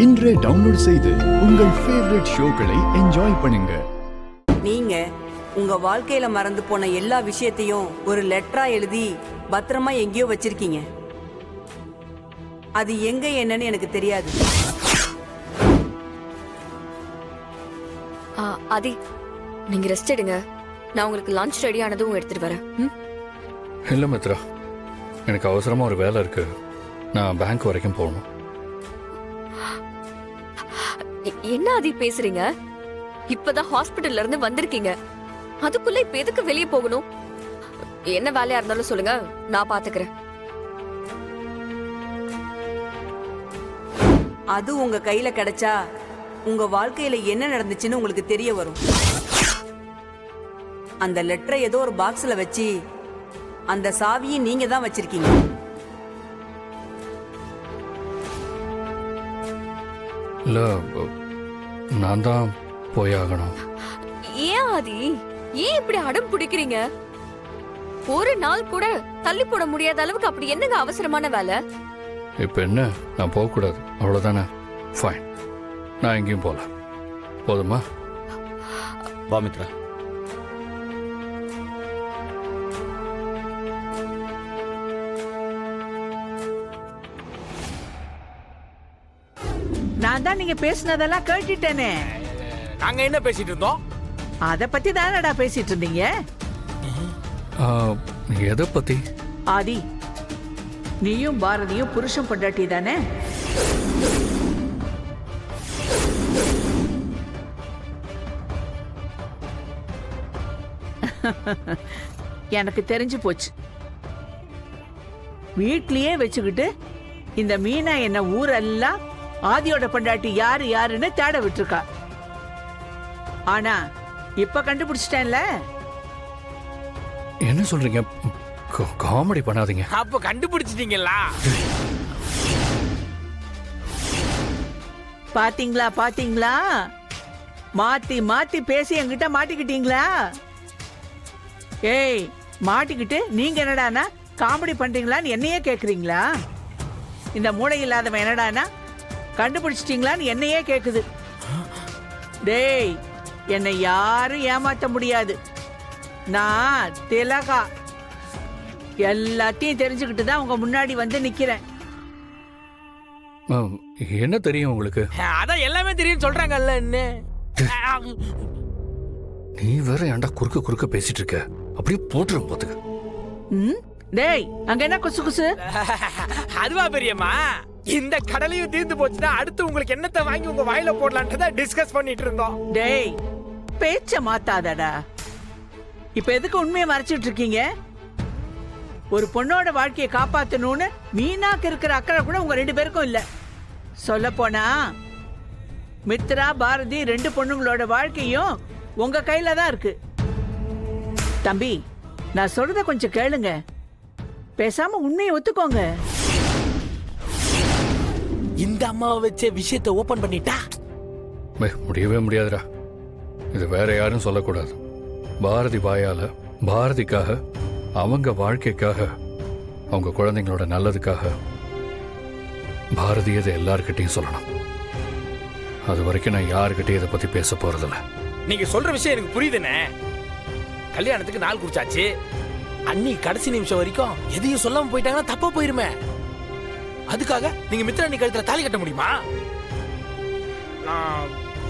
இன்றே டவுன்லோட் செய்து உங்கள் ஃபேவரட் ஷோக்களை என்ஜாய் பண்ணுங்க. நீங்க உங்க வாழ்க்கையில மறந்து போன எல்லா விஷயத்தையும் ஒரு லெட்டரா எழுதி பத்திரமா எங்கேயோ வச்சிருக்கீங்க. அது எங்க என்னன்னு எனக்கு தெரியாது. ஆதி, நீங்க ரெஸ்ட் எடுங்க. நான் உங்களுக்கு லஞ்ச் ரெடி ஆனதும் எடுத்துட்டு வரேன். இல்லை மித்ரா, எனக்கு அவசரமாக ஒரு வேலை இருக்கு. நான் பேங்க் வரைக்கும் போகணும். என்ன ஆதி பேசுறீங்க? இப்பதான் ஹாஸ்பிட்டல்ல இருந்து வந்திருக்கீங்க. அதுக்குள்ள இப்ப எதுக்கு வெளியே போகணும்? என்ன வேலையா இருந்தாலும் சொல்லுங்க, நான் பாத்துக்கிறேன். அது உங்க கையில கிடைச்சா உங்க வாழ்க்கையில என்ன நடந்துச்சுன்னு உங்களுக்கு தெரிய வரும். அந்த லெட்டரை ஏதோ ஒரு பாக்ஸ்ல வச்சு அந்த சாவியை நீங்க தான் வச்சிருக்கீங்க. இல்லை, நான் தான் போயாகணும். ஏன் ஆதி, ஏன் இப்படி அடம் பிடிக்கிறீங்க? ஒரு நாள் கூட தள்ளி போட முடியாத அளவுக்கு அப்படி என்னங்க அவசரமான வேலை? இப்போ என்ன, நான் போகக்கூடாது அவ்வளோதானே? ஃபைன், நான் எங்கேயும் போகல. போதுமா? வா மித்ரா. நான் தான் நீங்க பேசினதெல்லாம் கேட்டுட்டேனே. நாங்க என்ன பேசிட்டு இருந்தோம்? அத பத்தி தானடா பேசிட்டு இருந்தீங்க. எதை பத்தி? ஆதி, நீயும் பாரதியும் புருஷன் பொண்டாட்டி தானே? எனக்கு தெரிஞ்சு போச்சு. வீட்லயே வச்சுக்கிட்டு இந்த மீனா என்ன ஊரெல்லாம் ஆதியோட பொண்டாட்டி யாரு யாருன்னு தேட விட்டுருக்கா. ஆனா இப்ப கண்டுபிடிச்சிட்டேன்ல. என்ன சொல்றீங்க? காமெடி பண்ணாதீங்க. அப்ப கண்டுபிடிச்சிட்டீங்களா? பாத்தீங்களா பாத்தீங்களா, மாத்தி மாத்தி பேசி என்கிட்ட மாட்டிக்கிட்டீங்களா? ஏய், மாட்டிக்கிட்டு நீங்க என்னடானா காமெடி பண்றீங்களான்னு என்னையே கேக்குறீங்களா? இந்த மூளை இல்லாதவன் என்னடானா கண்டுபிடிச்சிட்டீங்களான்னு என்னையே கேக்குது. டேய், என்னை யாரும் ஏமாத்த முடியாது. நான் திலகா. எல்லாத்தையும் தெரிஞ்சுக்கிட்டு தான் உங்க முன்னாடி வந்து நிக்கிறேன். என்ன தெரியும் உங்களுக்கு? அதான் எல்லாமே தெரியும் சொல்றாங்கல்ல. என்ன நீ வேற ஏன்டா குறுக்க குறுக்க பேசிட்டு இருக்க? அப்படியே போட்டுரும் போத்துக்க. டேய், அங்க என்ன குசு குசு? அதுவா பெரியம்மா, இந்த கடலையும் தீர்ந்து போச்சுன்னா அடுத்து உங்களுக்கு என்னத்தை வாங்கி உங்க வாயில போடலான்றத டிஸ்கஸ் பண்ணிட்டு இருந்தோம். டேய், பேச்ச மாத்தாதடா. இப்ப எதுக்கு உண்மையை மறைச்சிட்டு இருக்கீங்க? ஒரு பொண்ணோட வாழ்க்கையை காப்பாத்தணும்னு மீனாக்கு இருக்கிற அக்கறை கூட உங்க ரெண்டு பேருக்கும் இல்ல. சொல்ல போனா மித்ரா, பாரதி ரெண்டு பொண்ணுங்களோட வாழ்க்கையும் உங்க கையில தான் இருக்கு. தம்பி, நான் சொல்றத கொஞ்சம் கேளுங்க. பேசாம உண்மையை ஒத்துக்கோங்க. இந்த அம்மாவை வச்ச விஷயத்தை ஓபன் பண்ணிட்டா முடியவே முடியாதுடா. இது வேற யாரும் சொல்லக்கூடாது. பாரதி பாயால பாரதிக்காக, அவங்க வாழ்க்கைக்காக, அவங்க குழந்தைங்களோட நல்லதுக்காக பாரதி இதை எல்லார்கிட்டையும் சொல்லணும். அது வரைக்கும் நான் யாருக்கிட்டையும் இதை பத்தி பேச போறதில்ல. நீங்க சொல்ற விஷயம் எனக்கு புரியுதுண்ணே. கல்யாணத்துக்கு நாள் குறிச்சாச்சு. அன்னி கடைசி நிமிஷம் வரைக்கும் எதையும் சொல்லாம போயிட்டாங்கன்னா தப்பா போயிருமே. அதுக்காக நீங்க மித்ரா அண்ணி கழுத்துல தாலி கட்ட முடியுமா?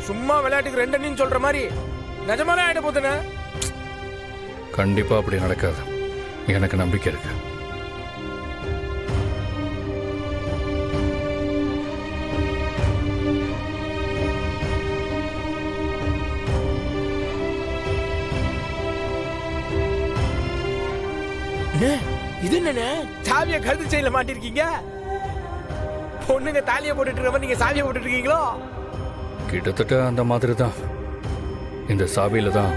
சும்மா விளையாட்டுக்கு ரெண்டு அண்ணின்னு சொல்ற மாதிரி நிஜமாவே ஆயிட போதுண்ணே. கண்டிப்பா அப்படி நடக்காது, எனக்கு நம்பிக்கை இருக்கு. இது என்ன சாவிய கழுத்து செயின்ல மாட்டிருக்கீங்க? பொண்ணுங்க தாலியை போட்டுட்டு இருக்க நீங்க சாவியை போட்டுட்டு இருக்கீங்களோ? கிட்டத்தட்ட அந்த மாதிரி தான். இந்த சாவியில தான்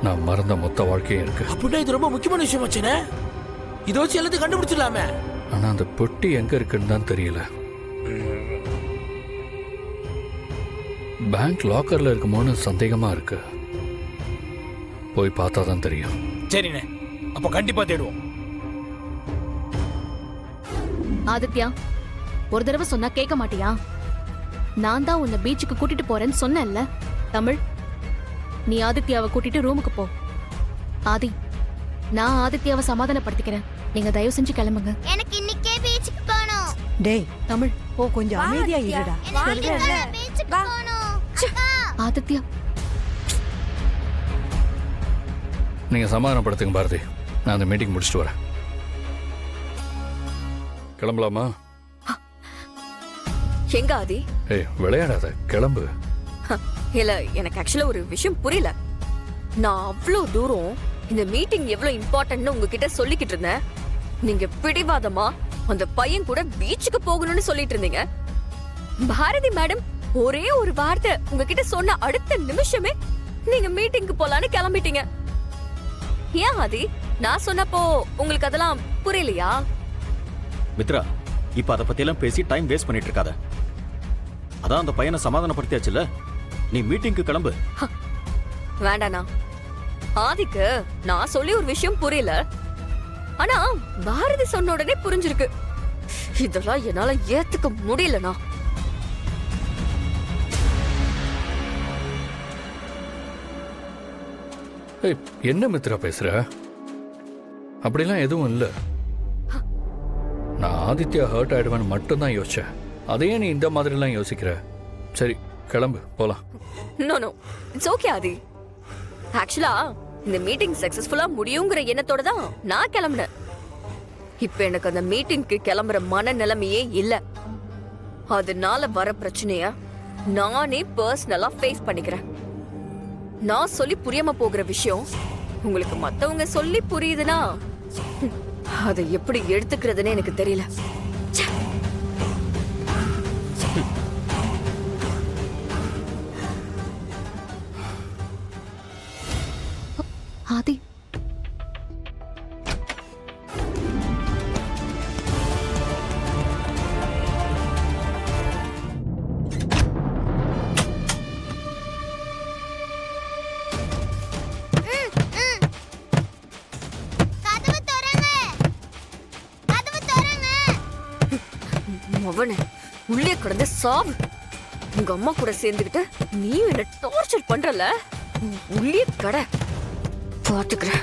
நான் மறந்த மொத்த வாழ்க்கையும் இருக்கு. அப்படின்னா இது ரொம்ப முக்கியமான விஷயம் வச்சுனே. இதை வச்சு எல்லாத்தையும் கண்டுபிடிச்சிடலாமே. ஆனா அந்த பெட்டி எங்க இருக்குன்னு தான் தெரியல. பேங்க் லாக்கர்ல இருக்குமோன்னு சந்தேகமா இருக்கு. போய் பார்த்தா தான் தெரியும். சரிண்ணே, அப்ப கண்டிப்பா தேடுவோம். ஆதித்யா, ஒரு தடவை சொன்னா கேட்க மாட்டியா? நான் தான் உன்னை பீச்சுக்கு கூட்டிட்டு போறேன்னு சொன்னேன்ல. தமிழ், நீ ஆதித்யாவை கூட்டிட்டு ரூமுக்கு போ. ஆதி, நான் ஆதித்யாவை சமாதானப்படுத்திக்கிறேன். நீங்க தயவு செஞ்சு கிளம்புங்க. எனக்கு இன்னைக்கே பீச்சுக்கு போகணும். டேய் தமிழ், போ, கொஞ்சம் அமைதியா இருடா. எனக்கு பீச்சுக்கு போகணும். அக்கா, ஆதித்யா, நீங்க சமாதானப்படுத்துங்க பாரதி. நான் அந்த மீட்டிங் முடிச்சுட்டு வரேன். கிளம்பலாமா? எங்க ஆதி? ஏய், விளையாடாத, கிளம்பு. இல்ல, எனக்கு ஆக்சுவலா ஒரு விஷயம் புரியல. நான் அவ்வளோ தூரம் இந்த மீட்டிங் எவ்வளவு இம்பார்ட்டன்ட்னு உங்ககிட்ட சொல்லிக்கிட்டு இருந்தேன். நீங்க பிடிவாதமா அந்த பையன் கூட பீச்சுக்கு போகணும்னு சொல்லிட்டு இருந்தீங்க. பாரதி மேடம் ஒரே ஒரு வார்த்தை உங்ககிட்ட சொன்ன அடுத்த நிமிஷமே நீங்க மீட்டிங்க்கு போலான்னு கிளம்பிட்டீங்க. ஏன் ஆதி? நான் சொன்னப்போ உங்களுக்கு அதெல்லாம் புரியலையா? மித்ரா, இப்ப அதை பத்தியெல்லாம் பேசி டைம் வேஸ்ட் பண்ணிட்டு இருக்காத. அதான் அந்த பையனை சமாதானப்படுத்தியாச்சுல, நீ மீட்டிங்க்கு கிளம்பு. வேண்டாண்ணா. ஆதிக்கு நான் சொல்லி ஒரு விஷயம் புரியல, ஆனா பாரதி சொன்ன உடனே புரிஞ்சிருக்கு. இதெல்லாம் என்னால ஏத்துக்க முடியலண்ணா. ஏய், என்ன மித்ரா பேசுற? அப்படிலாம் எதுவும் இல்ல. நான் ஆதித்யா ஹர்ட் ஆயிடுவேன்னு மட்டும்தான் யோசிச்சேன். அதையே நீ இந்த மாதிரிலாம் யோசிக்கிற? சரி, கிளம்பு, போலாம். நோ நோ, இட்ஸ் ஓகே ஆதி. ஆக்சுவலா இந்த மீட்டிங் சக்சஸ்ஃபுல்லா முடியுங்கிற எண்ணத்தோட தான் நான் கிளம்பினேன். இப்ப எனக்கு அந்த மீட்டிங்க்கு கிளம்புற மனநிலைமையே இல்ல. அதனால வர பிரச்சனைய நானே பர்சனலா ஃபேஸ் பண்ணிக்கிறேன். நான் சொல்லி புரியாம போகிற விஷயம் உங்களுக்கு மத்தவங்க சொல்லி புரியுதுன்னா அதை எப்படி எடுத்துக்கிறதுன்னு எனக்கு தெரியல. ச்சே. ஆதி, கதவு திறங்க. கதவு திறங்க. மவனே, உள்ளே கிடந்து சாவு. உங்க அம்மா கூட சேர்ந்துக்கிட்டு நீ என்ன டார்ச்சர் பண்றல. உள்ளே கடை பாத்துக்கிறேன்.